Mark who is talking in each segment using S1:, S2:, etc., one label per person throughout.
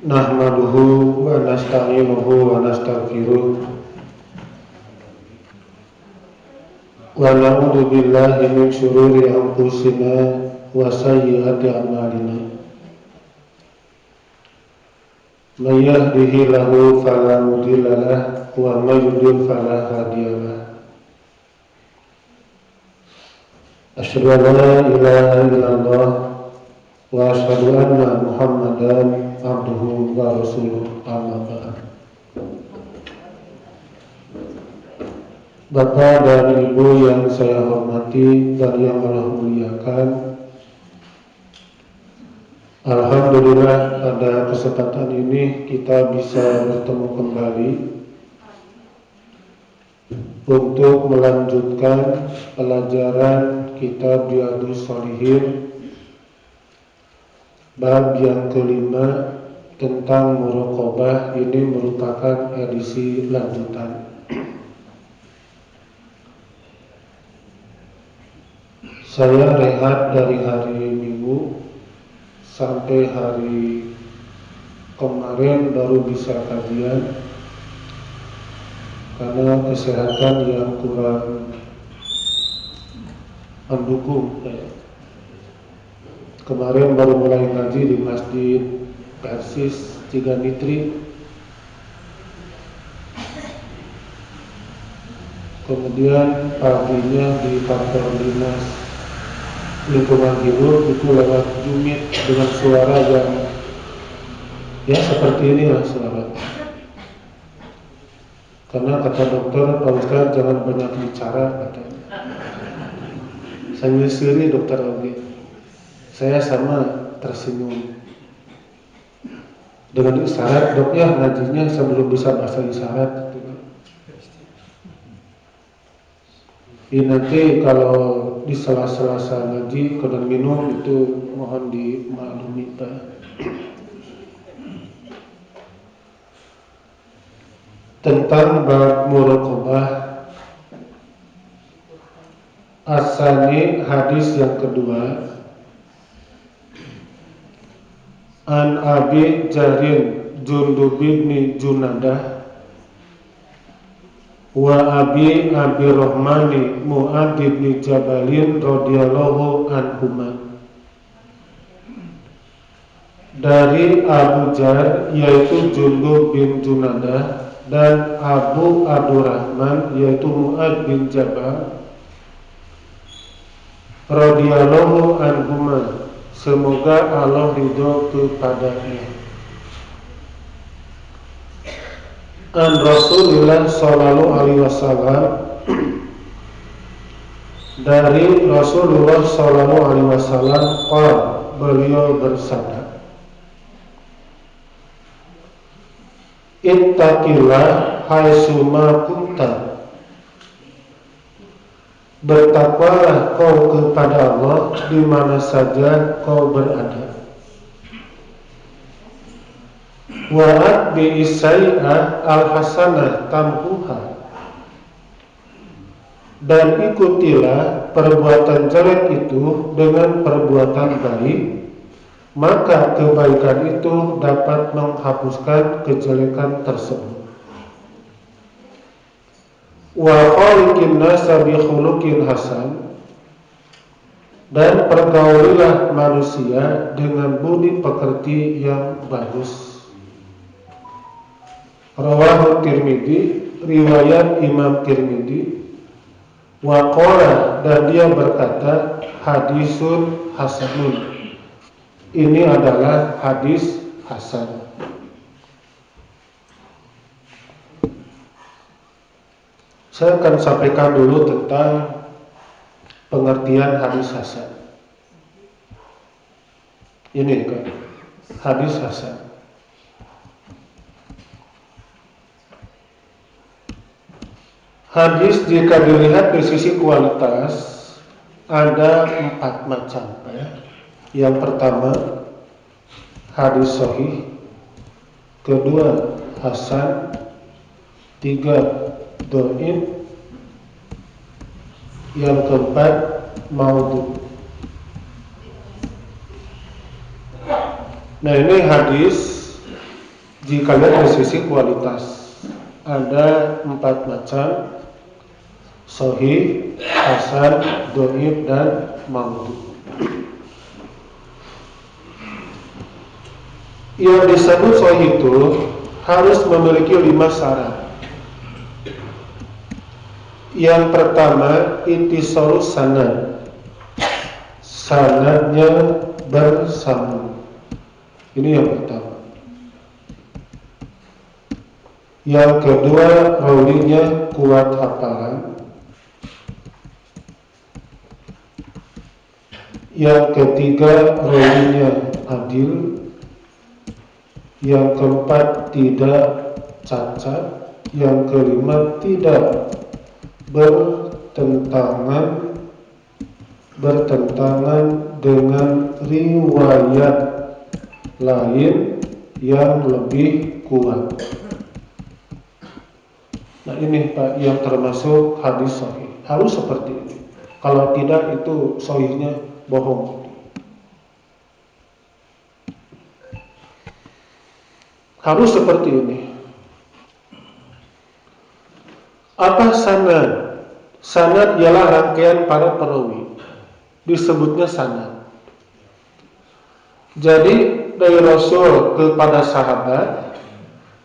S1: Nahmaduhu wa nasta'inuhu wa nastaghfiruh wa na'udzu billahi min shururi anfusina wa sayyiati a'malina. May yahdihillahu fala mudilla lahu wa may yudlil fala hadiya lahu. Asyhadu an la ilaha illallah wa asyhadu anna Muhammadan abduhu wa rasuluh, amma ba'd. Bapak dan Ibu yang saya hormati dan yang Allah muliakan, alhamdulillah pada kesempatan ini kita bisa bertemu kembali untuk melanjutkan pelajaran kitab Riyadhus Shalihin bab yang kelima tentang muraqabah. Ini merupakan edisi lanjutan. Saya rehat dari hari Minggu sampai hari kemarin baru bisa kajian karena kesehatan yang kurang mendukung. Kemarin baru mulai ngaji di Masjid Persis Tiga Nitri, kemudian paginya di kantor dinas lingkungan hidup itu lewat jumit dengan suara yang ya seperti inilah suara. Karena kata dokter, Pak Ustaz jangan banyak bicara katanya. Saya nyesiri dokter lagi. Saya sama tersenyum dengan isyarat, dok ya ngajinya saya belum bisa bahasa isyarat. Ini nanti kalau di sela-sela ngaji kena minum itu mohon dimaklumi Pak. Tentang bab muraqabah, asani hadis yang kedua. An Abi Jarin Jundub bin Junadah wa Abi Rahmani Mu'ad bin Jabalin radhiyallahu anhuma. Dari Abu Jar yaitu Jundub bin Junadah dan Abu Abdurrahman yaitu Mu'ad bin Jabal radhiyallahu anhuma, semoga Allah ridho kepadanya. An Rasulullah sallallahu alaihi wasallam, dari Rasulullah sallallahu alaihi wasallam, qala, beliau bersabda, ittaqillah haitsuma kunta, bertakwalah kau kepada Allah di mana saja kau berada. Wa'at bi isai'ah al-hasanah tamhuha, dan ikutilah perbuatan jelek itu dengan perbuatan baik, maka kebaikan itu dapat menghapuskan kejelekan tersebut. Wa khaliqin nasa bi khuluqin hasan, dan pergaulilah manusia dengan budi pekerti yang bagus. Rawahu Tirmidzi, riwayat Imam Tirmidzi. Wa qala, dan dia berkata, hadisun hasanun, ini adalah hadis hasan. Saya akan sampaikan dulu tentang pengertian hadis hasan. Ini kan hadis hasan. Hadis jika dilihat dari sisi kualitas ada 4 macam ya. Yang pertama hadis sahih, kedua hasan, 3 dhaif, yang keempat maudhu. Nah, ini hadis Jika lihat dari sisi kualitas, ada 4 macam: sahih, hasan, dhaif, dan maudhu. Yang disebut sahih itu harus memiliki 5 syarat. Yang pertama, ittisalus sanad, sanadnya bersambung. Ini yang pertama. Yang kedua, rawinya kuat hafalan. Yang ketiga, rawinya adil. Yang keempat, tidak cacat. Yang kelima, tidak bertentangan dengan riwayat lain yang lebih kuat. Nah ini Pak yang termasuk hadis sahih. Harus seperti ini. Kalau tidak itu sahihnya bohong. Harus seperti ini. Apa sanad? Sanad ialah rangkaian para perawi. Disebutnya sanad. Jadi dari Rasul kepada sahabat,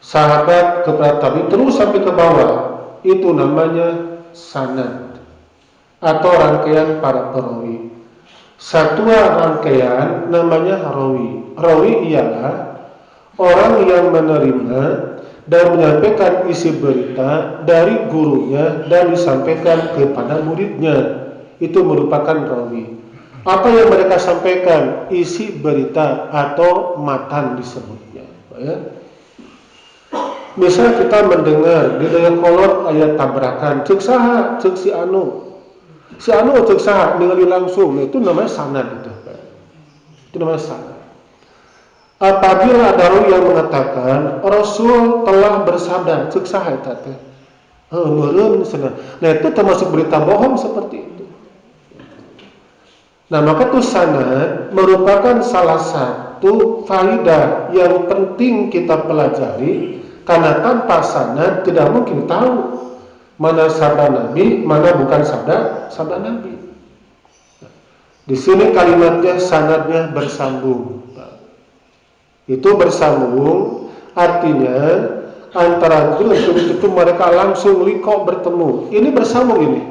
S1: sahabat kepada tabi'in terus sampai ke bawah. Itu namanya sanad atau rangkaian para perawi. Satuan rangkaian namanya rawi. Rawi ialah orang yang menerima dan menyampaikan isi berita dari gurunya dan disampaikan kepada muridnya. Itu merupakan rawi. Apa yang mereka sampaikan, isi berita atau matan disebutnya. Ya. Misal kita mendengar di Dayakolot ayat tabrakan, cek saha, cek si anu, cek saha, ningali langsung, itu namanya sanad itu. Itu namanya sanad. Apabila ada rawi yang mengatakan Rasul telah bersabda, cek saha eta teh. Meureun cenah. Nah, itu termasuk berita bohong seperti itu. Nah, maka itu sanad merupakan salah satu faedah yang penting kita pelajari, karena tanpa sanad tidak mungkin tahu mana sabda Nabi, mana bukan sabda Nabi. Di sini kalimatnya sanadnya bersambung. Itu bersambung artinya antara itu mereka langsung liko bertemu. Ini bersambung ini.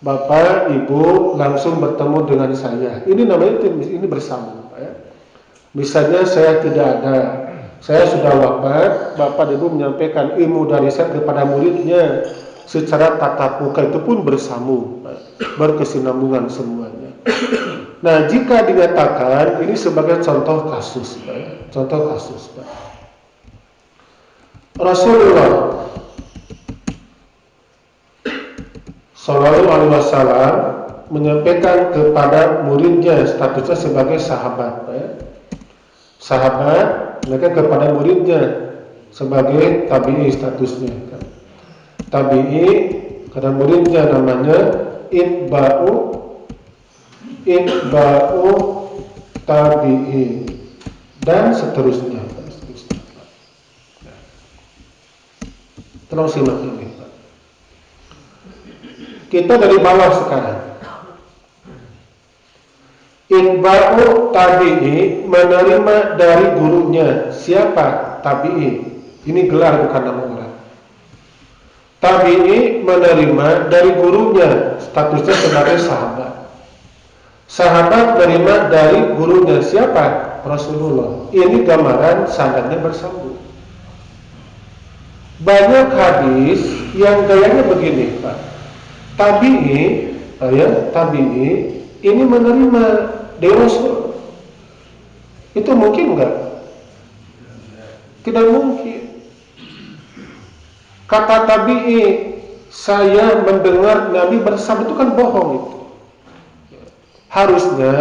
S1: Bapak, Ibu langsung bertemu dengan saya. Ini namanya ini bersambung. Misalnya saya tidak ada, saya sudah wafat, Bapak Ibu menyampaikan ilmu dari saya kepada muridnya secara tatap muka, itu pun bersambung, berkesinambungan semuanya. Nah, jika dinyatakan ini sebagai contoh kasus, contoh kasus, Rasulullah Shallallahu Alaihi Wasallam menyampaikan kepada muridnya, statusnya sebagai sahabat, sahabat, mereka kepada muridnya sebagai tabi'i statusnya. Tabi'i kepada muridnya namanya itba'u tabi'i dan seterusnya. Tolong simak ini. Kita dari bawah sekarang. Itba'u tabi'i menerima dari gurunya. Siapa? Tabi'i. Ini gelar bukan nama orang. Tabi'i menerima dari gurunya, statusnya sebagai sahabat. Sahabat menerima dari gurunya, siapa? Rasulullah. Ini gambaran sanadnya bersambung. Banyak hadis yang gayanya begini, Pak. Tabi'i ini menerima dari Rasul. Itu mungkin enggak? Tidak mungkin. Kata tabi'i, saya mendengar Nabi bersabda, itu kan bohong itu. Harusnya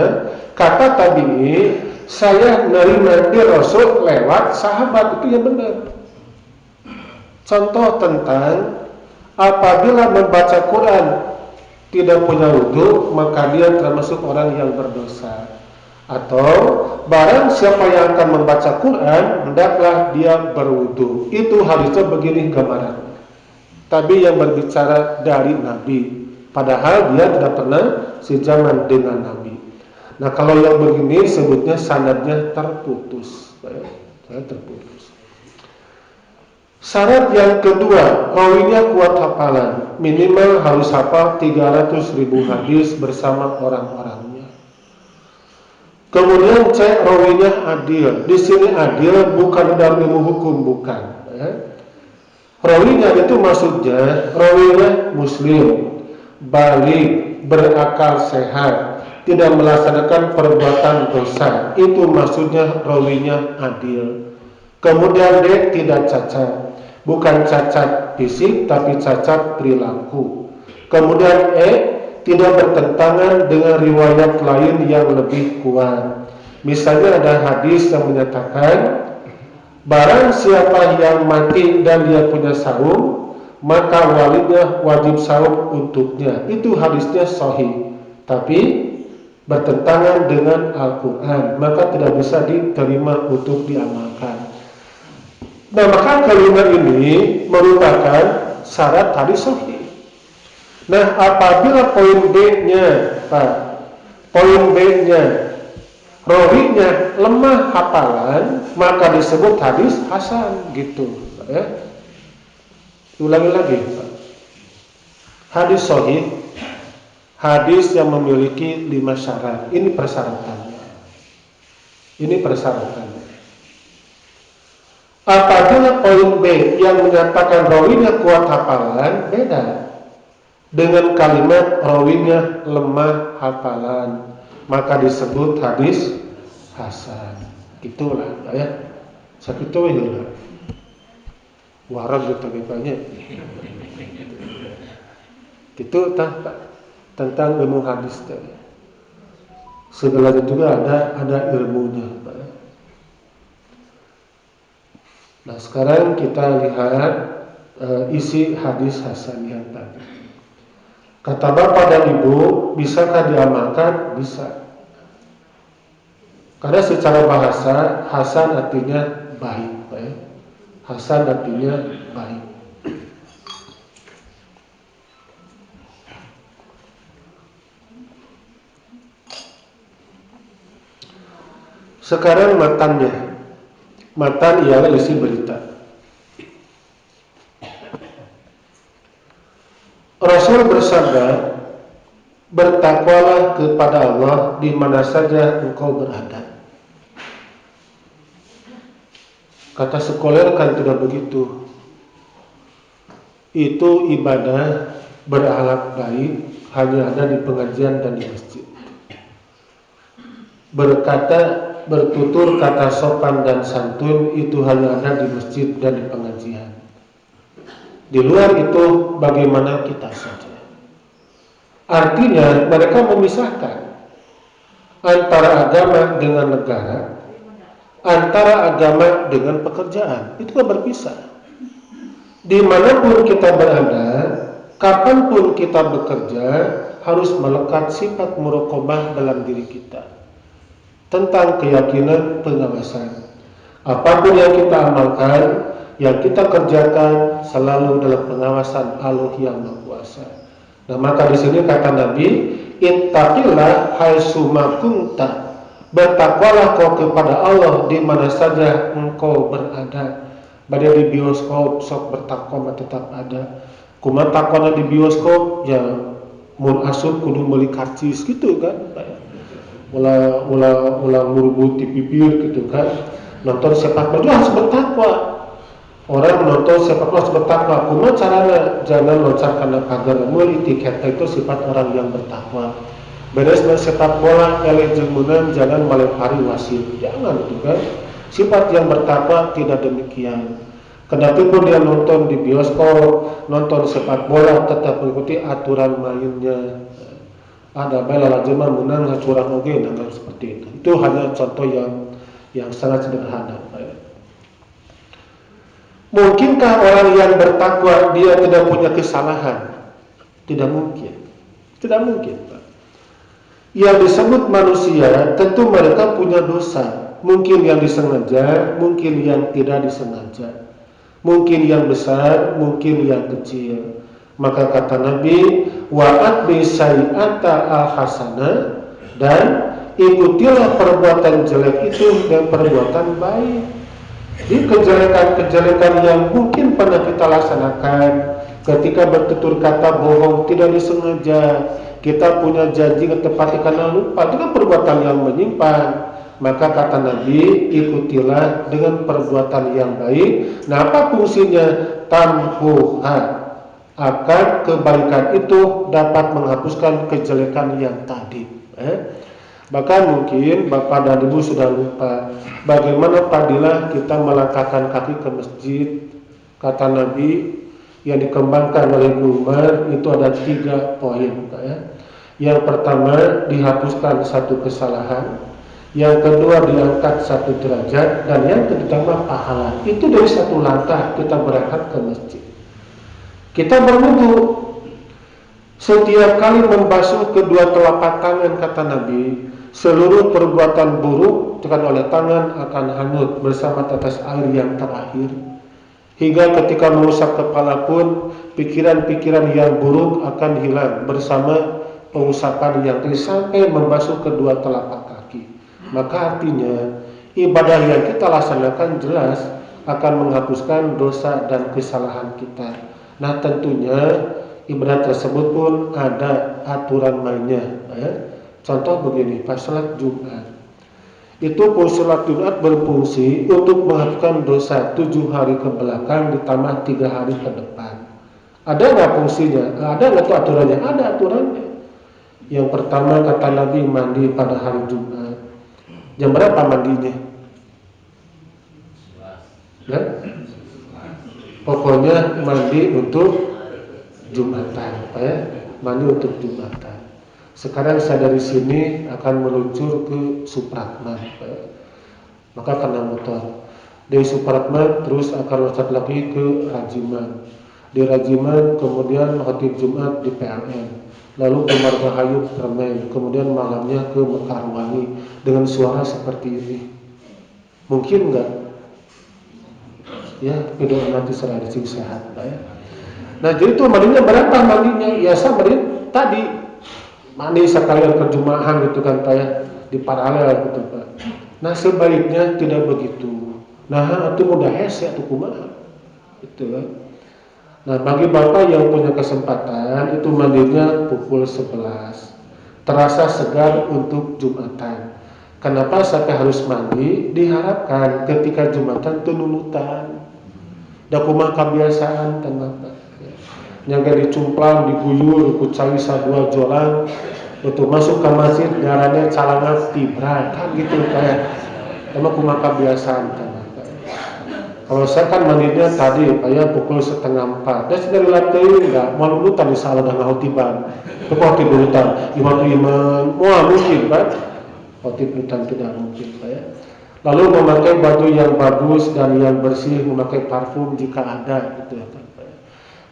S1: kata tabi'i, saya menerima dari Rasul lewat sahabat, itu yang benar. Contoh tentang apabila membaca Quran tidak punya wudu, maka dia termasuk orang yang berdosa. Atau barang siapa yang akan membaca Quran, hendaklah dia berwudu. Itu hadisnya begini gambaran. Tapi yang berbicara dari Nabi, padahal dia tidak pernah sejaman dengan Nabi. Nah, kalau yang begini sebutnya sanadnya terputus. Terputus. Syarat yang kedua, rawinya kuat hafalan. Minimal harus hafal 300.000 hadis bersama orang-orangnya. Kemudian cek rawinya adil. Di sini adil bukan dalam ilmu hukum, bukan. Rawinya itu maksudnya rawinya muslim, balik, berakal sehat, tidak melaksanakan perbuatan dosa. Itu maksudnya rawinya adil. Kemudian D, tidak cacat, bukan cacat fisik tapi cacat perilaku. Kemudian E, tidak bertentangan dengan riwayat lain yang lebih kuat. Misalnya ada hadis yang menyatakan, barang siapa yang mati dan dia punya saum, maka walinya wajib saum untuknya. Itu hadisnya sahih, tapi bertentangan dengan Al-Quran, maka tidak bisa diterima untuk diamalkan. Nah, maka kalimat ini merupakan syarat hadis sahih. Nah, apabila poin B-nya, Pak, poin B-nya rawinya lemah hafalan, maka disebut hadis hasan gitu, ya. Ulangi lagi, Pak. Hadis sahih, hadis yang memiliki 5 syarat. Ini persyaratannya. Ini persyaratannya. Apabila poin B yang menyatakan rawinya kuat hafalan, beda dengan kalimat rawinya lemah hafalan, maka disebut hadis hasan. Itulah ya. Sakitu ya. Warag gitu banyak. Itu tentang ilmu hadis tadi. Segalanya juga ada ilmunya, Pak. Nah, sekarang kita lihat isi hadis hasan yang tadi. Kata bapak dan ibu, bisakah diamalkan? Bisa. Karena secara bahasa, hasan artinya baik. Hasan artinya baik. Sekarang matannya. Matan ialah isi berita. Rasul bersabda, bertakwalah kepada Allah di mana saja engkau berada. Kata sekuler kan tidak begitu. Itu ibadah berakhlak baik hanya ada di pengajian dan di masjid. Bertutur kata sopan dan santun itu hanya ada di masjid dan di pengajian. Di luar itu bagaimana kita saja. Artinya mereka memisahkan antara agama dengan negara, antara agama dengan pekerjaan. Itu kan berpisah. Dimanapun kita berada, kapanpun kita bekerja, harus melekat sifat muraqabah dalam diri kita. Tentang keyakinan pengawasan. Apapun yang kita amalkan, yang kita kerjakan selalu dalam pengawasan Allah yang Maha Kuasa. Nah, maka di sini kata Nabi, ittaqillah haitsu ma kunta. Bertakwalah kau kepada Allah di mana saja engkau berada. Badai di bioskop sok bertakwa tetap ada. Kumaha takwana di bioskop ya mun asup kudu meuli karcis gitu kan. Ulah ngurubut di bibir gitu kan. Nonton sepak bola harus bertakwa. Orang menonton sepak bola harus bertakwa. Kumaha carana jangan loncat kana pagar meuli tiket itu sifat orang yang bertakwa. Beres main sepak bola eleh jeung meunang jangan melempari wasit. Jangan gitu kan. Sifat yang bertakwa tidak demikian. Kendati pun dia nonton di bioskop, nonton sepak bola tetap mengikuti aturan mainnya. Ada bae lalajema menang curang oge nanggap seperti itu. Itu hanya contoh yang sangat sederhana. Mungkinkah orang yang bertakwa dia tidak punya kesalahan? Tidak mungkin. Tidak mungkin, Pak. Yang disebut manusia tentu mereka punya dosa. Mungkin yang disengaja, mungkin yang tidak disengaja. Mungkin yang besar, mungkin yang kecil. Maka kata Nabi, wa'at bisai'ata al-hasanah, dan ikutilah perbuatan jelek itu dengan perbuatan baik. Di kejelekan-kejelekan yang mungkin pernah kita laksanakan, ketika bertutur kata bohong tidak disengaja, kita punya janji ketepati karena lupa, itu kan perbuatan yang menyimpang. Maka kata Nabi, ikutilah dengan perbuatan yang baik. Nah, apa fungsinya? Tamhuha, akan kebaikan itu dapat menghapuskan kejelekan yang tadi. Bahkan mungkin Bapak dan Ibu sudah lupa bagaimana fadilah kita melangkahkan kaki ke masjid. Kata Nabi yang dikembangkan oleh Ibnu Umar itu ada 3 poin. Yang pertama, dihapuskan satu kesalahan. Yang kedua, diangkat 1 derajat. Dan yang ketiga, pahala. Itu dari 1 langkah kita berangkat ke masjid. Kita berwudu, setiap kali membasuh kedua telapak tangan, kata Nabi, seluruh perbuatan buruk oleh tangan akan hanyut bersama tetes air yang terakhir. Hingga ketika mengusap kepala pun, pikiran-pikiran yang buruk akan hilang bersama pengusapan yang sampai membasuh kedua telapak kaki. Maka artinya, ibadah yang kita laksanakan jelas akan menghapuskan dosa dan kesalahan kita. Nah, tentunya ibadah tersebut pun ada aturan mainnya. Contoh begini, pas salat Jumat, itu salat Jumat berfungsi untuk menghapuskan dosa 7 hari ke belakang ditambah 3 hari ke depan. Ada nggak fungsinya? Ada nggak tuh aturannya? Ada aturannya. Yang pertama, kata Nabi, mandi pada hari Jumat. Jam berapa mandinya? Ya? Pokoknya mandi untuk Jumatan, mandi untuk Jumatan. Sekarang saya dari sini akan meluncur ke Supratman, maka kena motor. Dari Supratman terus akan loncat lagi ke Rajiman. Di Rajiman kemudian khotib Jumat di PLN, lalu ke Margahayu Permen, kemudian malamnya ke Mekarwangi dengan suara seperti ini. Mungkin enggak? Ya, video nanti serah disini sehat, ya. Nah, jadi itu mandinya berapa mandinya? Ya, saya mandi tadi mandi sekalian perjumahan gitu kan, Pak, ya, di paralel gitu, Pak. Nah, sebaiknya tidak begitu. Nah, itu mudah hese atau kumaha. Gitu kan. Nah, bagi Bapak yang punya kesempatan itu mandinya pukul 11. Terasa segar untuk Jumatan. Kenapa sampai harus mandi? Diharapkan ketika Jumatan itu nunutan. Da kumaha kebiasaan kan Bapak. Nyaga dicumplang, diguyur, dikucawi sadua jolang, untuk masuk ke masjid ngarannya calana tibra, kan gitu kayak. Emang kumaha kebiasaan kan Bapak. Kalau saya kan mandinya tadi kayak pukul 3:30. Dan dari lantai enggak mau nunutan di salah dah ngahotiban. Itu khotib nunutan, imam wah mungkin kan. Khotib nunutan tidak mungkin kayak. Lalu memakai baju yang bagus dan yang bersih, memakai parfum jika ada gitu ya.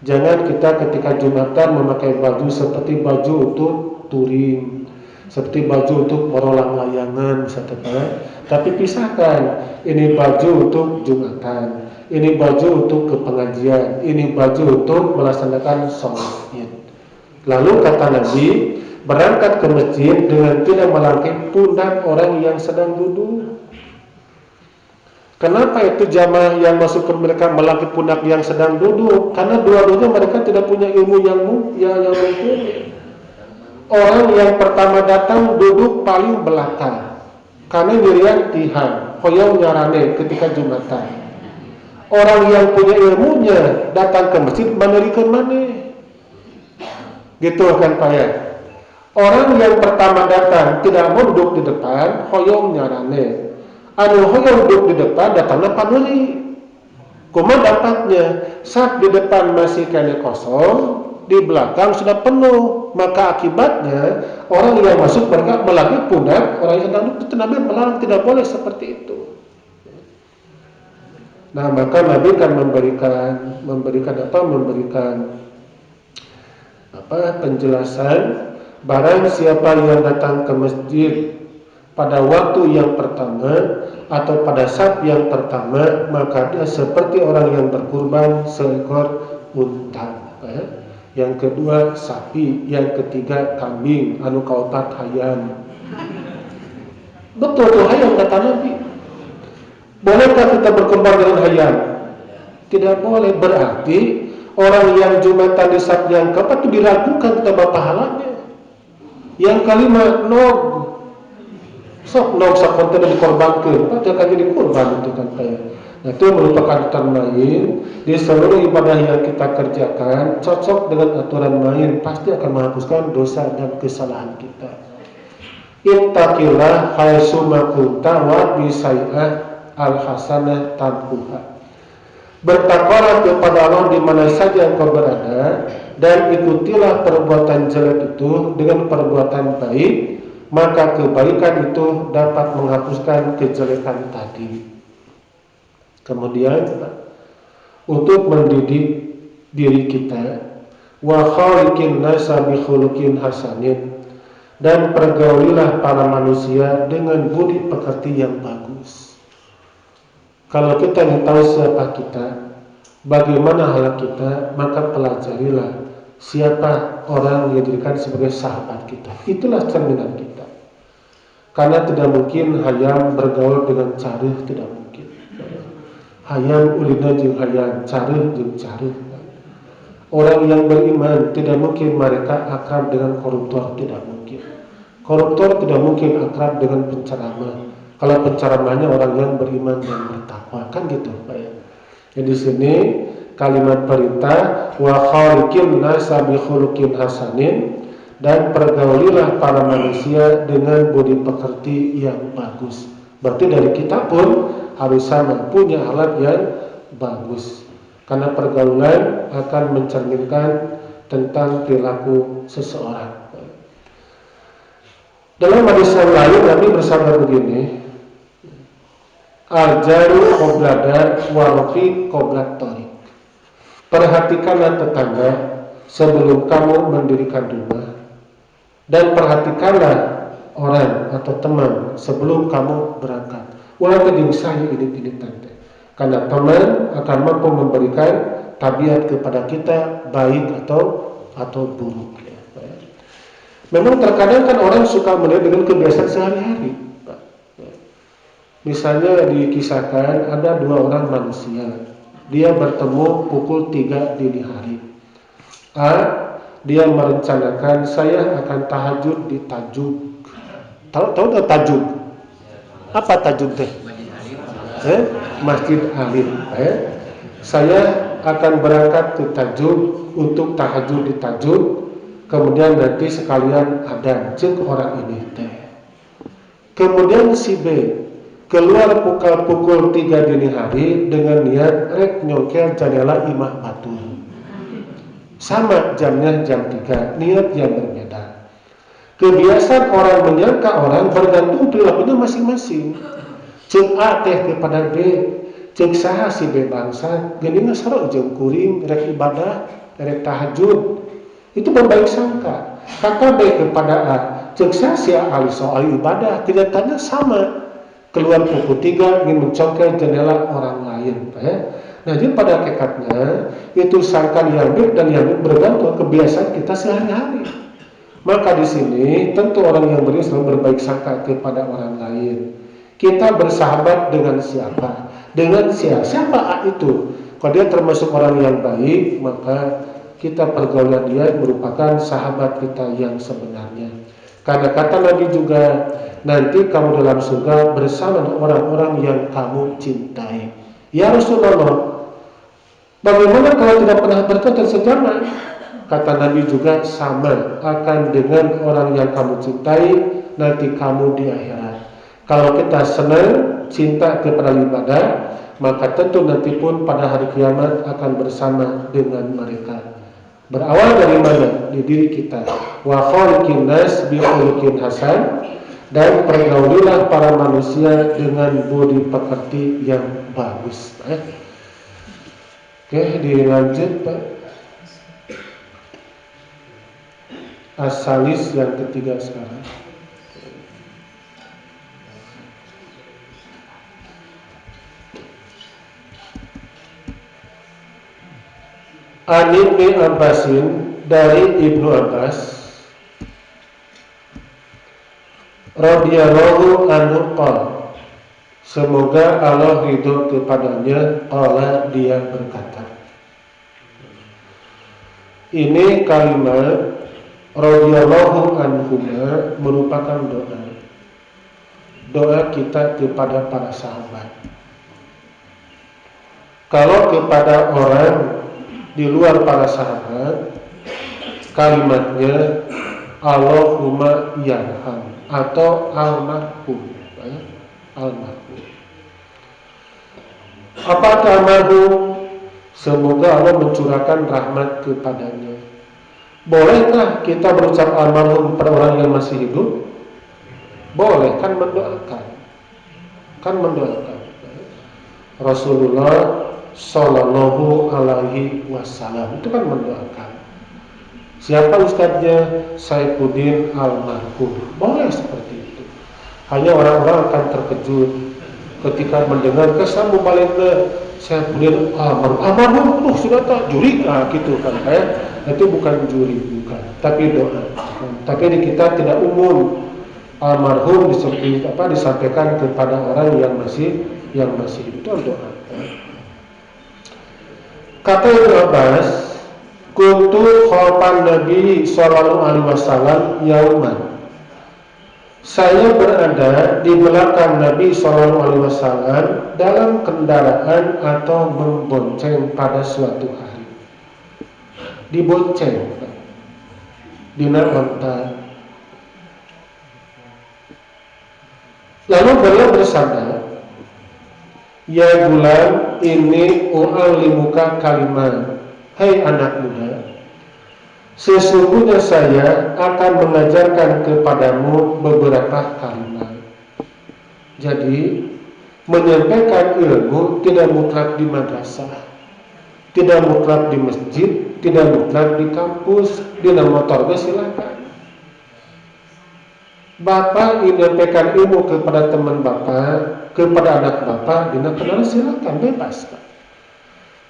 S1: Jangan kita ketika Jumatan memakai baju seperti baju untuk touring, seperti baju untuk merolang layangan misalnya. Tapi pisahkan, ini baju untuk Jumatan, ini baju untuk ke pengajian, ini baju untuk melaksanakan sholat Id. Lalu kata Nabi, berangkat ke masjid dengan tidak melangkahi pundak orang yang sedang duduk. Kenapa itu jamaah yang masuk ke mereka melangkahi pundak yang sedang duduk? Karena dua-duanya mereka tidak punya ilmu yang mumpuni. Orang yang pertama datang duduk paling belakang, karena nyirian tihan, hoyong nyarane ketika Jumatan. Orang yang punya ilmunya datang ke masjid menerikan mana? Gitu kan Pak ya? Orang yang pertama datang tidak mau duduk di depan, hoyong nyarane. Anu hoyong duduk di depan datangnya paneri. Kuma dapatnya saat di depan masih kene kosong, di belakang sudah penuh, maka akibatnya orang yang masuk mereka melangkahi pundak orang yang sedang duduk. Itu Nabi melarang, tidak boleh seperti itu. Nah, maka Nabi kan memberikan penjelasan Barang siapa yang datang ke masjid pada waktu yang pertama atau pada saat yang pertama, maka dia seperti orang yang berkurban seekor unta. Yang kedua sapi, yang ketiga kambing, anu kaopat hayam. Betul tuh hayam kata Nabi. Bolehkah kita berkurban dengan hayam? Tidak boleh. Berarti orang yang Jumatan di saat yang keempat itu diragukan kita pahalanya. Yang kelima, nog sok nog sakonten dikorbankan, pada kan jadi kurban itu kan kayak. Nah, itu merupakan aturan main di seluruh ibadah yang kita kerjakan, cocok dengan aturan main, pasti akan menghapuskan dosa dan kesalahan kita. Ittaqillah haitsu ma kunta wa bisai'ah al-hasanah tamhuha. Bertakwalah kepada Allah di mana saja engkau berada, dan ikutilah perbuatan jelek itu dengan perbuatan baik, maka kebaikan itu dapat menghapuskan kejelekan tadi. Kemudian untuk mendidik diri kita, wa khaliqin nasa bi khuluqin hasanin, dan pergaulilah para manusia dengan budi pekerti yang bagus. Kalau kita ingin tahu siapa kita, bagaimana hal kita, maka pelajarilah siapa orang yang dijadikan sebagai sahabat kita. Itulah cerminan kita. Karena tidak mungkin hayam bergaul dengan carih, tidak mungkin. Hayam ulina jeung hayam, carih jeung carih. Orang yang beriman tidak mungkin mereka akrab dengan koruptor, tidak mungkin. Koruptor tidak mungkin akrab dengan penceramah. Kalau penceramahnya orang yang beriman dan bertakwa, kan gitu, Pak ya. Jadi di sini kalimat perintah wa khaliqin nasa bi khuluqin hasanin, dan pergaulilah para manusia dengan budi pekerti yang bagus. Berarti dari kita pun harus sama, punya alat yang bagus. Karena pergaulan akan mencerminkan tentang perilaku seseorang. Dalam hadis yang lain Nabi bersabda begini, Al-jaru qoblada warfi qoblat torik. Perhatikanlah tetangga sebelum kamu mendirikan rumah, dan perhatikanlah orang atau teman sebelum kamu berangkat. Ulah keding saya ini tante. Karena teman akan mampu memberikan tabiat kepada kita baik atau buruk. Ya. Memang terkadang kan orang suka melihat dengan kebiasaan sehari-hari. Misalnya dikisahkan ada dua orang manusia, dia bertemu pukul 3 dini hari. A, dia merencanakan saya akan tahajud di Tajuk. Tahu tak Tajuk? Apa Tajuk teh? Masjid Alim. Saya akan berangkat ke Tajuk untuk tahajud di Tajuk. Kemudian nanti sekalian ada jeung orang ini teh. Kemudian si B keluar pukul 3 dini hari dengan niat rek nyongkel jendela imah batu. Sama jamnya jam 3, niat yang berbeda. Kebiasaan orang menyangka orang bergantung perilakunya masing-masing. Cek A teh kepada B, cek saha si B bangsa, geuningan sareng jeung kuring rek ibadah, rek tahajud. Itu berbaik sangka. Kata B kepada A, cek saha si A ahli soal ibadah, kelihatannya sama. Keluar pukul 3 ingin mencongkel jendela orang lain. Nah, jadi pada hakikatnya itu sangkaan yang baik dan yang bergantung kebiasaan kita sehari-hari. Maka di sini tentu orang yang beriman selalu berbaik sangka kepada orang lain. Kita bersahabat dengan siapa? Dengan siapa A itu? Kalau dia termasuk orang yang baik, maka kita pergaulan dia merupakan sahabat kita yang sebenarnya. Karena kata Nabi juga, nanti kamu dalam surga bersama orang-orang yang kamu cintai. Ya Rasulullah, bagaimana kalau tidak pernah bertemu sejarah? Kata Nabi juga sama, akan dengan orang yang kamu cintai nanti kamu di akhirat. Kalau kita senang cinta kepada ibadah, maka tentu nanti pun pada hari kiamat akan bersama dengan mereka. Berawal dari mana? Di diri kita. Wa khaliqin nas bi khuluqin hasan, dan pergaulilah para manusia dengan budi pekerti yang bagus. Oke, dilanjut Pak. As-salis yang ketiga sekarang. An Ibnu Abbasin, dari Ibnu Abbas radhiyallahu anhu qala, semoga Allah ridho kepadanya, qala, dia berkata. Ini kalimat radhiyallahu anhuma merupakan doa kita kepada para sahabat. Kalau kepada orang di luar para sahabat, kalimatnya Allahumma yarham atau almarhum. Almarhum. Apakah almarhum? Semoga Allah mencurahkan rahmat kepadanya. Bolehkah kita berucap almarhum pada orang yang masih hidup? Boleh, kan mendoakan. Rasulullah Sallallahu Alaihi Wasallam itu kan mendoakan. Siapa ustadznya? Saifuddin almarhum. Boleh seperti itu. Hanya orang-orang akan terkejut ketika mendengar kesan mubaliknya Saifuddin almarhum. Sudah tak juri, gitu kan? Itu bukan juri, bukan. Tapi doa. Tapi di kita tidak umum almarhum disampaikan kepada orang yang masih itu doa. Kata Ibnu Abbas, kuntu khalfan Nabi sallallahu alaihi wasallam yauman. Saya berada di belakang Nabi sallallahu alaihi wasallam dalam kendaraan atau membonceng pada suatu hari. Dibonceng, dina onta. Lalu beliau bersabda, ya gulam, ini u'allimuka kalimat. Hai anak muda, sesungguhnya saya akan mengajarkan kepadamu beberapa kalimat. Jadi, menyampaikan ilmu tidak mutlak di madrasah, tidak mutlak di masjid, tidak mutlak di kampus, di motor silakan. Bapak menyampaikan ilmu kepada teman bapak, kepada anak bapak, dina kenal silakan, bebas.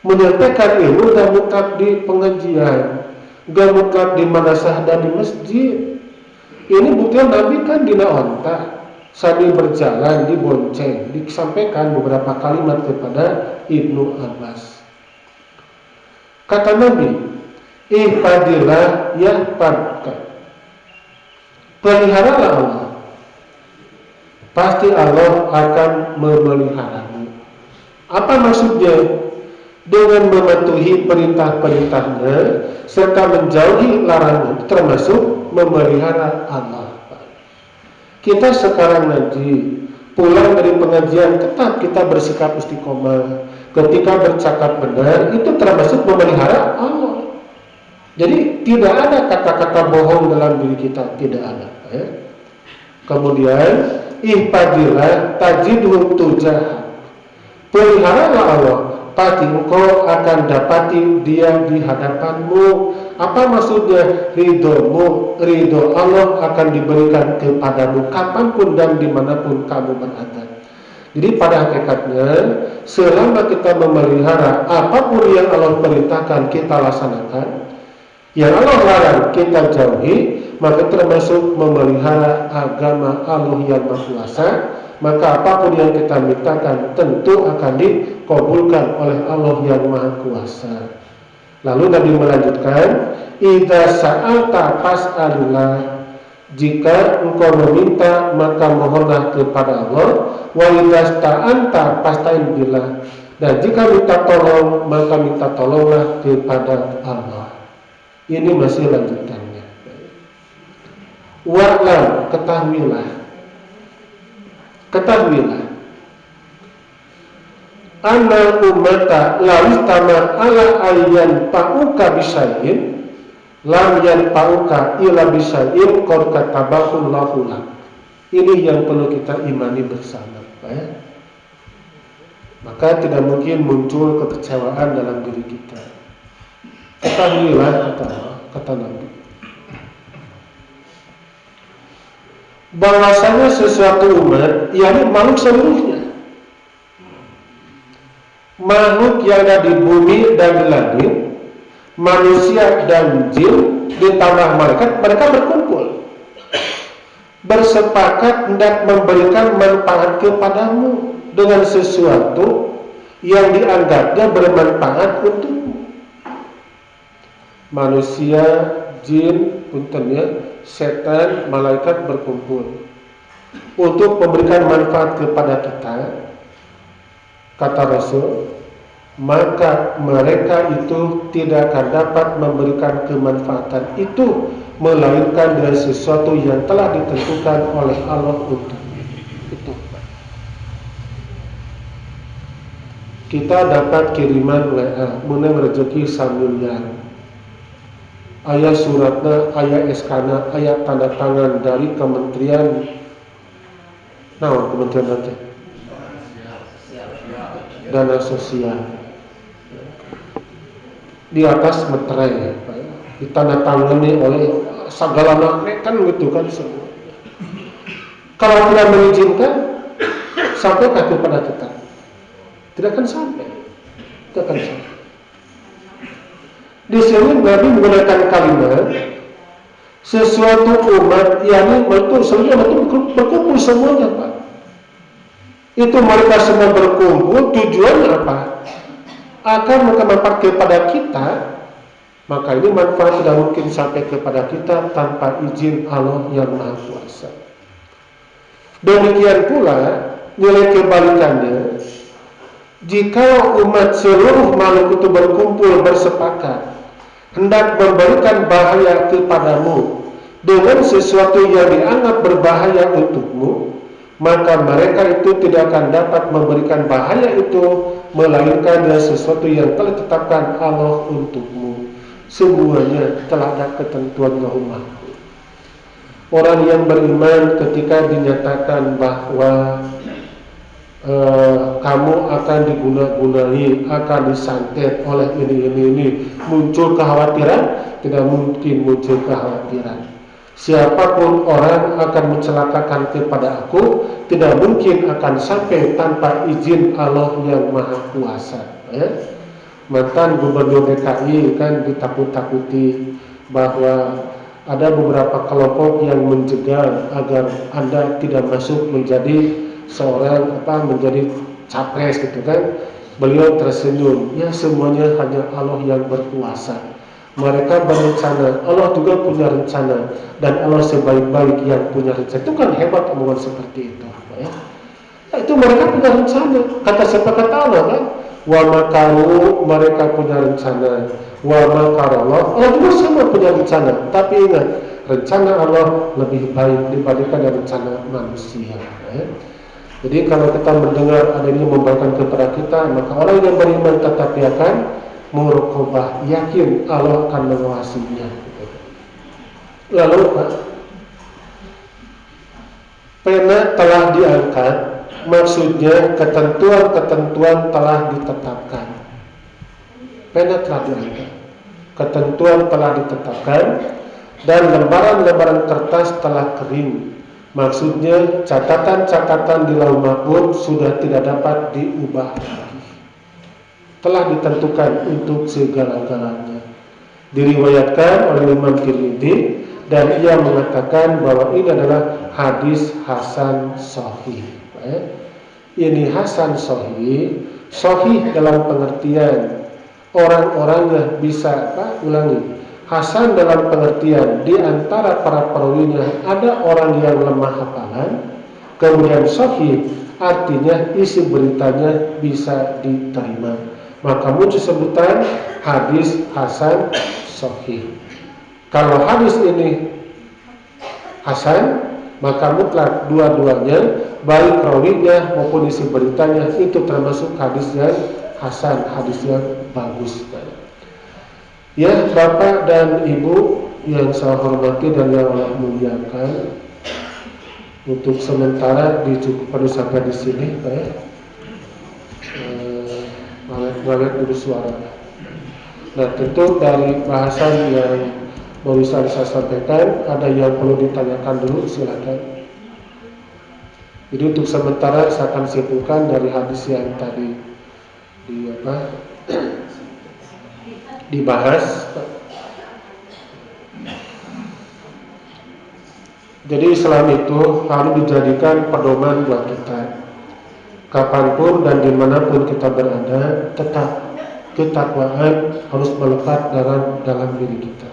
S1: Menyampaikan ilmu dan mutlak di pengajian, gak mutlak di madrasah dan di masjid. Ini bukti Nabi kan dina onta, sambil berjalan dibonceng, disampaikan beberapa kalimat kepada Ibnu Abbas. Kata Nabi, ihfadillah yahfadka. Peliharalah Allah, pasti Allah akan memeliharamu. Apa maksudnya? Dengan mematuhi perintah-perintahnya serta menjauhi larangan, termasuk memelihara Allah. Kita sekarang nanti pulang dari pengajian, tetap kita bersikap istiqomah. Ketika bercakap benar, itu termasuk memelihara Allah. Jadi tidak ada kata-kata bohong dalam diri kita, tidak ada. Kemudian ihfadillah tajidhu tujahak. Peliharalah Allah, pasti engkau akan dapati dia di hadapanmu. Apa maksudnya? Ridho Allah akan diberikan kepadamu kapanpun dan dimanapun kamu berada. Jadi pada hakikatnya, selama kita memelihara apapun yang Allah perintahkan kita laksanakan, yang Allah larang kita jauhi, maka termasuk memelihara agama Allah yang Maha Kuasa. Maka apapun yang kita mintakan tentu akan dikabulkan oleh Allah yang Maha Kuasa. Lalu Nabi melanjutkan, idza sa'alta fas'alillah. Jika engkau meminta maka mohonlah kepada Allah. Wa idza sta'anta fasta'in billah. Dan jika minta tolong maka minta tolonglah kepada Allah. Ini masih lanjutannya. Wa'lam, ketahuilah anna ummata lawistama ala ayyan pa'uka bisayin lam yan pa'uka ila bisayin qad katabahu lahu lak. Ini yang perlu kita imani bersama, maka tidak mungkin muncul kekecewaan dalam diri kita. Ketahuilah, kata Nabi, bahwasanya sesuatu umat, yakni makhluk seluruhnya, makhluk yang ada di bumi dan di langit, manusia dan jin, ditambah malaikat, mereka berkumpul, bersepakat hendak memberikan manfaat kepadamu dengan sesuatu yang dianggapnya bermanfaat untukmu. Manusia, jin, puntennya, setan, malaikat berkumpul untuk memberikan manfaat kepada kita, kata Rasul, maka mereka itu tidak akan dapat memberikan kemanfaatan itu melainkan dengan sesuatu yang telah ditentukan oleh Allah untuk itu. Kita dapat kiriman WA menang rezeki sambil ayah suratna, ayah SK-na, ayah tanda tangan dari Kementerian Kementerian nanti Dana Sosial di atas meterai, ditandatangani oleh segala kan gitu kan semua. Kalau tidak mengizinkan, sampai kepada kita, tidak akan sampai, tidak akan sampai. Di sini Nabi menggunakan kalimat sesuatu umat, yakni berkumpul semuanya, Pak. Itu mereka semua berkumpul, tujuannya apa? Akan bermanfaat kepada kita, maka ini manfaat tidak mungkin sampai kepada kita tanpa izin Allah yang Maha Kuasa. Demikian pula nilai kebalikannya, jika umat seluruh makhluk itu berkumpul bersepakat hendak memberikan bahaya kepadamu dengan sesuatu yang dianggap berbahaya untukmu, maka mereka itu tidak akan dapat memberikan bahaya itu melainkan dengan sesuatu yang telah ditetapkan Allah untukmu. Semuanya telah ada ketentuan Allah. Orang yang beriman ketika dinyatakan bahwa kamu akan diguna-gunai, akan disantet oleh ini, muncul kekhawatiran? Tidak mungkin muncul kekhawatiran. Siapapun orang akan mencelakakan kepada aku, tidak mungkin akan sampai tanpa izin Allah yang Maha Kuasa. Mantan Gubernur DKI kan ditakut-takuti bahwa ada beberapa kelompok yang menjegal agar Anda tidak masuk menjadi seorang menjadi capres gitu kan. Beliau tersenyum, ya semuanya hanya Allah yang berkuasa. Mereka berencana, Allah juga punya rencana, dan Allah sebaik-baik yang punya rencana. Itu kan hebat omongan seperti itu, ya. Nah, itu mereka punya rencana. Kata siapa? Kata Allah kan? Wa makaru, mereka punya rencana. Wa makarallah, Allah juga sama punya rencana. Tapi ingat, rencana Allah lebih baik dibandingkan dengan rencana manusia, ya. Jadi kalau kita mendengar ada ini membawakan kepada kita, maka orang yang beriman tetapi akan muraqabah, yakin Allah akan mengawasinya. Lalu pena telah diangkat, maksudnya ketentuan-ketentuan telah ditetapkan. Pena telah diangkat, ketentuan telah ditetapkan, dan lembaran-lembaran kertas telah kering. Maksudnya catatan-catatan di lauh mahfuz sudah tidak dapat diubah lagi. Telah ditentukan untuk segala-galanya. Diriwayatkan oleh Imam Tirmidzi dan ia mengatakan bahwa ini adalah hadis hasan sahih. Ini hasan sahih, sahih dalam pengertian orang-orangnya bisa ulangi. Hasan dalam pengertian di antara para perawinya ada orang yang lemah hafalan. Kemudian sahih artinya isi beritanya bisa diterima. Maka muncul sebutan hadis hasan sahih. Kalau hadis ini hasan, maka mutlak dua-duanya, baik rawinya maupun isi beritanya itu termasuk hadis yang hasan, hadis yang bagus. Ya, Bapak dan Ibu yang saya hormati dan yang Allah muliakan, untuk sementara dicukupkan sampai di sini, Malik dulu suaranya. Nah, tentu dari bahasan yang barusan saya sampaikan, ada yang perlu ditanyakan dulu, silakan. Jadi untuk sementara saya akan simpulkan dari hadis yang tadi dibahas. Jadi Islam itu harus dijadikan pedoman buat kita. Kapanpun dan dimanapun kita berada, tetap ketakwaan harus melekat dalam diri kita.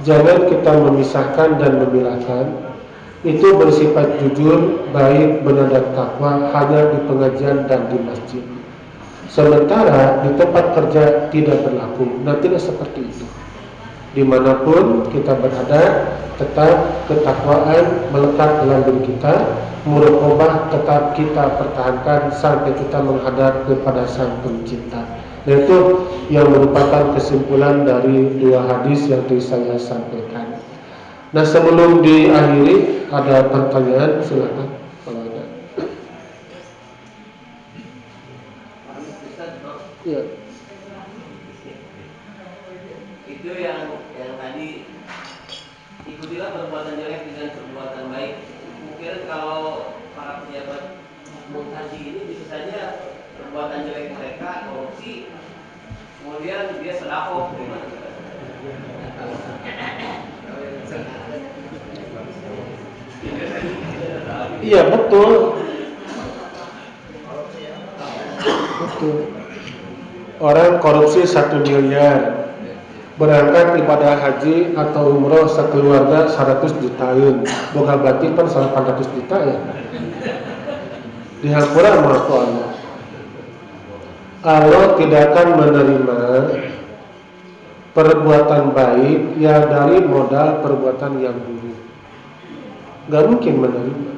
S1: Jangan kita memisahkan dan memilahkan. Itu bersifat jujur, baik, benar dan takwa hanya di pengajian dan di masjid. Sementara di tempat kerja tidak berlaku. Nah, tidak seperti itu. Dimanapun kita berada, tetap ketakwaan melekat dalam diri kita. Muraqabah tetap kita pertahankan sampai kita menghadap kepada Sang Pencipta. Itu yang merupakan kesimpulan dari dua hadis yang tadi saya sampaikan. Nah, sebelum diakhiri ada pertanyaan, silakan kalau ada. Ya.
S2: Itu yang tadi ikutilah perbuatan jelek dengan perbuatan baik. Mungkin kalau para pejabat mengkaji ini bisa saja perbuatan jelek mereka korupsi, kemudian dia sedekah gimana?
S1: Iya, betul. Betul. Orang korupsi 1 miliar, berangkat ibadah haji atau umroh sekeluarga 100 jutaan, boga batin kan 800 juta ya. Dihampura sama Allah. Allah tidak akan menerima perbuatan baik ya dari modal perbuatan yang buruk. Gak mungkin menerima.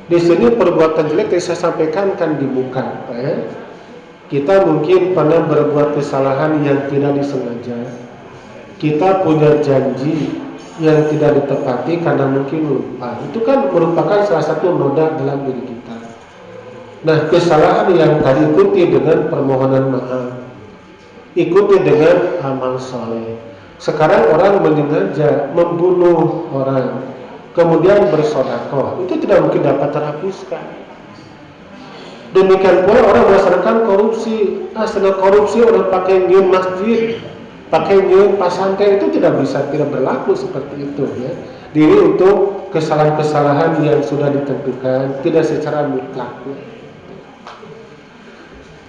S1: Di sini perbuatan jelek yang saya sampaikan kan di muka, ya. Kita mungkin pernah berbuat kesalahan yang tidak disengaja. Kita punya janji yang tidak ditepati karena mungkin lupa. Itu kan merupakan salah satu noda dalam diri kita. Nah, kesalahan yang tadi ikuti dengan permohonan maaf, ikuti dengan amal soleh. Sekarang orang menyengaja membunuh orang, kemudian bersedekah, itu tidak mungkin dapat terhapuskan. Demikian pula orang melaksanakan korupsi, sedang korupsi orang pakai nyun masjid, pakai nyun pasantren, itu tidak berlaku seperti itu ya. Diri untuk kesalahan-kesalahan yang sudah ditentukan, tidak secara mutlak. Ya.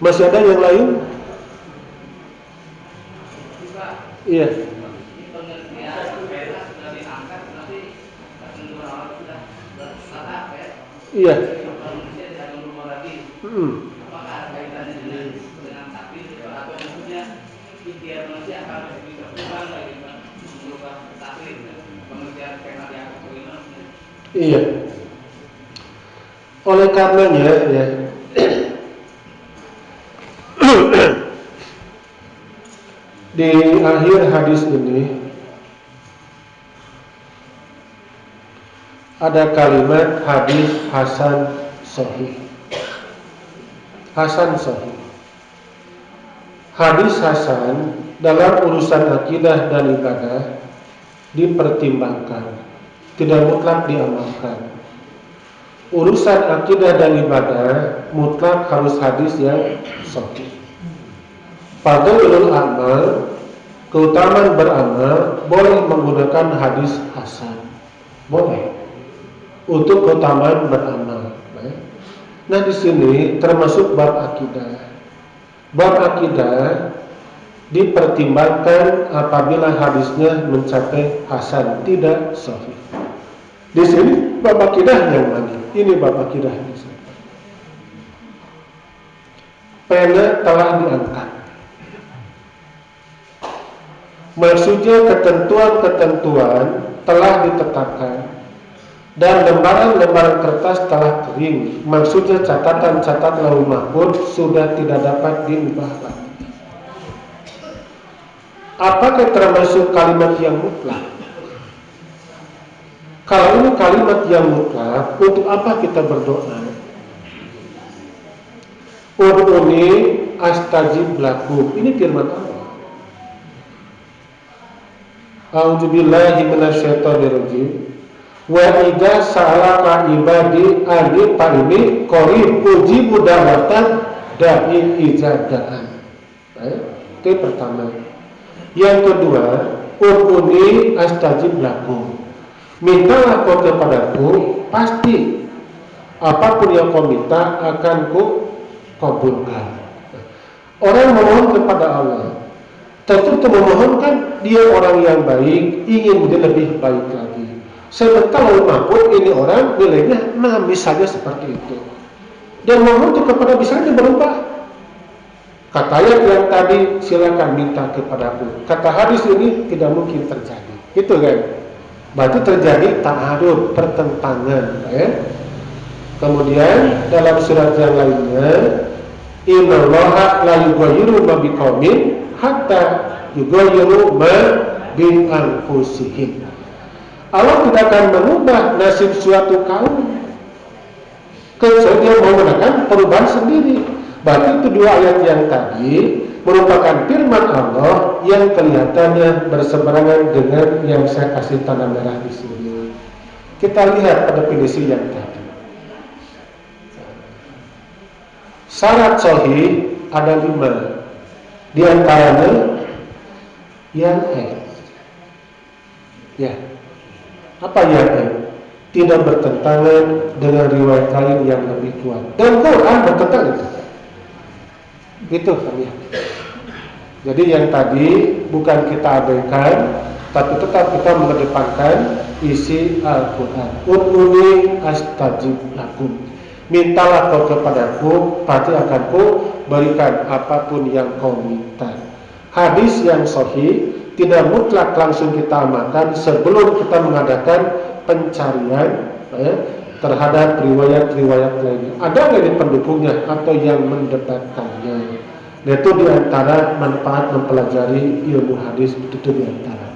S1: Masih ada yang lain? Iya. Iya.
S2: Apakah ada kaitannya dengan takdir atau maksudnya ikhtiar manusia akan bisa berubah lagi merubah takdir pengertian kaitan yang bagaimana?
S1: Iya. Oleh karenanya ya. Di akhir hadis ini ada kalimat hadis hasan sahih. Hasan sahih. Hadis hasan dalam urusan akidah dan ibadah dipertimbangkan, tidak mutlak diamalkan. Urusan akidah dan ibadah mutlak harus hadis yang sahih. Fadlul amal, keutamaan beramal, boleh menggunakan hadis hasan, boleh untuk keutamaan beramal. Nah, di sini termasuk bab akidah. Bab akidah dipertimbangkan apabila hadisnya mencapai hasan, tidak sahih. Di sini bab akidah yang mana? Ini bab akidah di sini. Pena telah diangkat. Maksudnya ketentuan-ketentuan telah ditetapkan dan lembaran-lembaran kertas telah kering. Maksudnya catatan-catatan lauh mahfuz sudah tidak dapat diubah lagi. Apakah termasuk kalimat yang mutlak? Kalau ini kalimat yang mutlak, untuk apa kita berdoa? Ud'uni astajib lakum. Ini firman Allah. A'udzubillahi minasyaitonirrajim. Wa idza sa'alaka ibadi ani fa ini qarib ujibu da'watan da'i idza da'an. Itu yang pertama. Yang kedua, ud'uni astajib lakum. Mintalah kau kepadaku, pasti apapun yang kau minta akan ku kabulkan. Orang memohon kepada Allah, tentu memohonkan dia orang yang baik, ingin menjadi lebih baik lagi. Sementara maupun ini orang nilainya misalnya seperti itu. Dan mohon kepada misalnya berubah. Kata ayat yang tadi, silakan minta kepadaku. Kata hadis ini tidak mungkin terjadi. Itu kan? Berarti terjadi ta'arud, pertentangan. Kemudian dalam surat yang lainnya, innallaha la yughayyiru ma biqaumin hatta yughayyiru ma bi anfusihim. Allah tidak akan mengubah nasib suatu kaum kecuali dia mau melakukan perubahan sendiri. Berarti itu dua ayat yang tadi merupakan firman Allah yang kelihatannya berseberangan dengan yang saya kasih tanda merah di sini. Kita lihat pada definisi yang tadi. Syarat sahih ada 5. Di antaranya yang ya. Apa yang tidak bertentangan dengan riwayat lain yang lebih kuat. Dan Quran bertentangan itu. Gitu kan ya. Jadi yang tadi bukan kita abaikan, tapi tetap kita mengedepankan isi Al-Quran. Ud'uni astajib lakum. Mintalah kau kepadaku, pasti akan ku berikan apapun yang kau minta. Hadis yang sahih tidak mutlak langsung kita amalkan sebelum kita mengadakan pencarian terhadap riwayat-riwayat lainnya. Ada nggak di pendukungnya atau yang mendebatkannya? Itu diantara manfaat mempelajari ilmu hadis, itu diantara.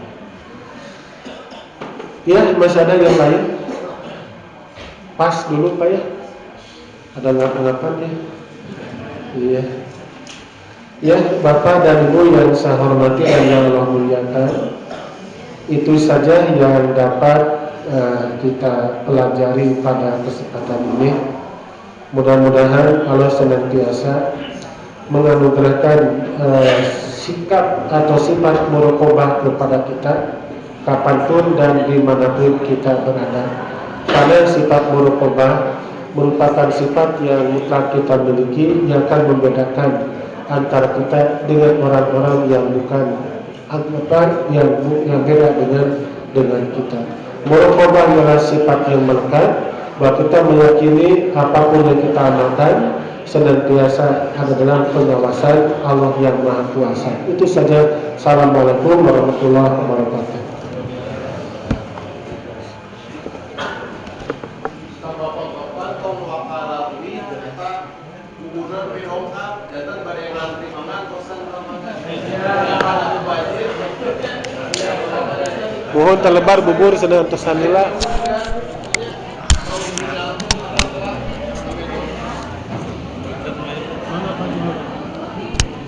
S1: Ya, masih ada yang lain? Pas dulu Pak ya. Ada ngapa-ngapan ya? Iya. Ya, Bapak dan Ibu yang saya hormati dan yang Allah muliakan, itu saja yang dapat kita pelajari pada kesempatan ini. Mudah-mudahan Allah senantiasa menganugerahkan sikap atau sifat muraqabah kepada kita kapanpun dan dimanapun kita berada. Karena sifat muraqabah merupakan sifat yang mutlak kita miliki, yang akan membedakan antara kita dengan orang-orang yang bukan yang beda dengan kita. Muraqabah adalah sifat yang melekat bahwa kita meyakini apapun yang kita amalkan senantiasa ada dalam pengawasan Allah yang Maha Kuasa. Itu saja. Assalamualaikum warahmatullahi wabarakatuh. Mohon terlebar bubur sedang tersamila.